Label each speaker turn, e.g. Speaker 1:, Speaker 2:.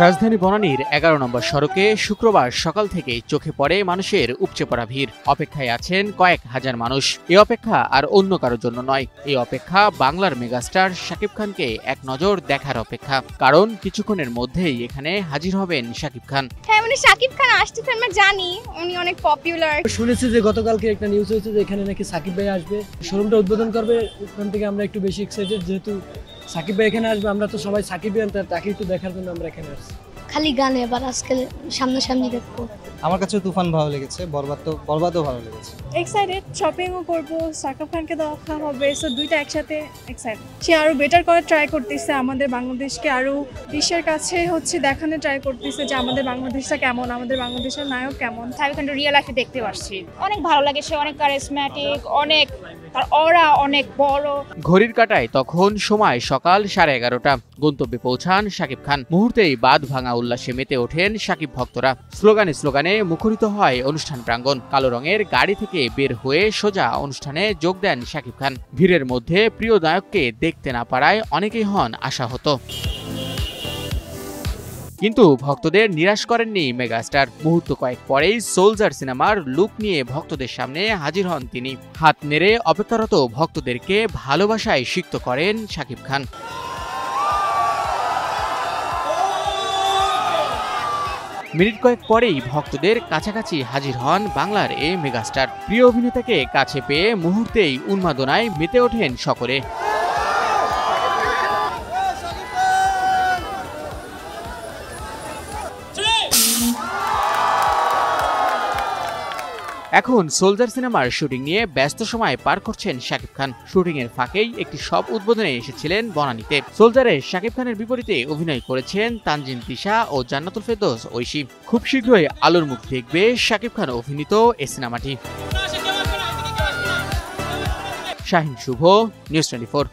Speaker 1: রাজধানী বনানীর ১১ নম্বর সড়কে শুক্রবার সকাল থেকে চোখে পড়ে মানুষের উপচে পড়া ভিড়। অপেক্ষায় আছেন কয়েক হাজার মানুষ। এই অপেক্ষা আর অন্য কারোর জন্য নয়, এই অপেক্ষা বাংলার মেগাস্টার শাকিব খানকে এক নজর দেখার অপেক্ষা। কারণ কিছুক্ষণের মধ্যেই এখানে হাজির হবেন শাকিব খান।
Speaker 2: হ্যাঁ, মানে শাকিব খান আসতেছে আমরা জানি, উনি অনেক পপুলার।
Speaker 3: শুনেছি যে গতকালকে একটা নিউজ হয়েছে যে এখানে নাকি শাকিব ভাই আসবে, শোরুমটা উদ্বোধন করবে। ওখান থেকে আমরা একটু বেশি এক্সাইটেড, যেহেতু শাকিব ভাই এখানে আসবে। আমরা তো সবাই শাকিব ভাই, তাকে একটু দেখার জন্য আমরা এখানে আসছি।
Speaker 4: খালি গানে, এবার আজকে সামনাসামনি দেখবো।
Speaker 5: আমার কাছে তুফান ভালো লেগেছে, বরবাদও ভালো লেগেছে।
Speaker 6: এক্সাইটেড, শপিংও করবো, শাকিব খানকে দেখা হবে, সো দুইটা একসাথে এক্সাইটেড। সে আরো বেটার করে ট্রাই করতেছে, আমাদের বাংলাদেশকে আরো বিশ্বের কাছে দেখানো ট্রাই করতেছে যে আমাদের বাংলাদেশটা কেমন, আমাদের বাংলাদেশের নায়ক কেমন।
Speaker 2: শাকিব খান রিয়েল লাইফে দেখতে পাচ্ছি, অনেক ভালো লাগে। সে অনেক কারিজম্যাটিক, অনেক তার অরা অনেক বড়।
Speaker 1: ঘড়ির কাঁটায় তখন সময় সকাল 11:30। গন্তব্যে পৌঁছান শাকিব খান। মুহূর্তেই বাঁধ ভাঙা উল্লাসে মেতে ওঠেন শাকিব ভক্তরা। স্লোগানে স্লোগানে মুখরিত হয় অনুষ্ঠান প্রাঙ্গণ। কালো রঙের গাড়ি থেকে বের হয়ে সোজা অনুষ্ঠানে যোগ দেন শাকিব খান। ভিড়ের মধ্যে প্রিয় নায়ককে দেখতে না পারায় অনেকেই হন আশাহত। কিন্তু ভক্তদের নিরাশ করেননি মেগাস্টার। মুহূর্ত কয়েক পরেই সোলজার সিনেমার লুক নিয়ে ভক্তদের সামনে হাজির হন তিনি। হাত নেড়ে অপেক্ষারত ভক্তদেরকে ভালোবাসায় সিক্ত করেন শাকিব খান। মিনিট কয়েক পরেই ভক্তদের কাছাকাছি হাজির হন বাংলার এই মেগাস্টার। প্রিয় অভিনেতাকে কাছে পেয়ে মুহূর্তেই উন্মাদনায় মেতে ওঠেন সকলে। এখন সোলজার সিনেমার শুটিং নিয়ে ব্যস্ত সময় পার করছেন শাকিব খান। শুটিং এর ফাঁকেই একটি শপ উদ্বোধনে এসেছিলেন বনানীতে। সোলজারে শাকিব খানের বিপরীতে অভিনয় করেছেন তানজিন তিশা ও জান্নাতুল ফেরদৌস ঐশী। খুব শীঘ্রই আলোর মুখ দেখবে শাকিব খান অভিনীত এই সিনেমাটি। শাহিন শুভ, নিউজ 24।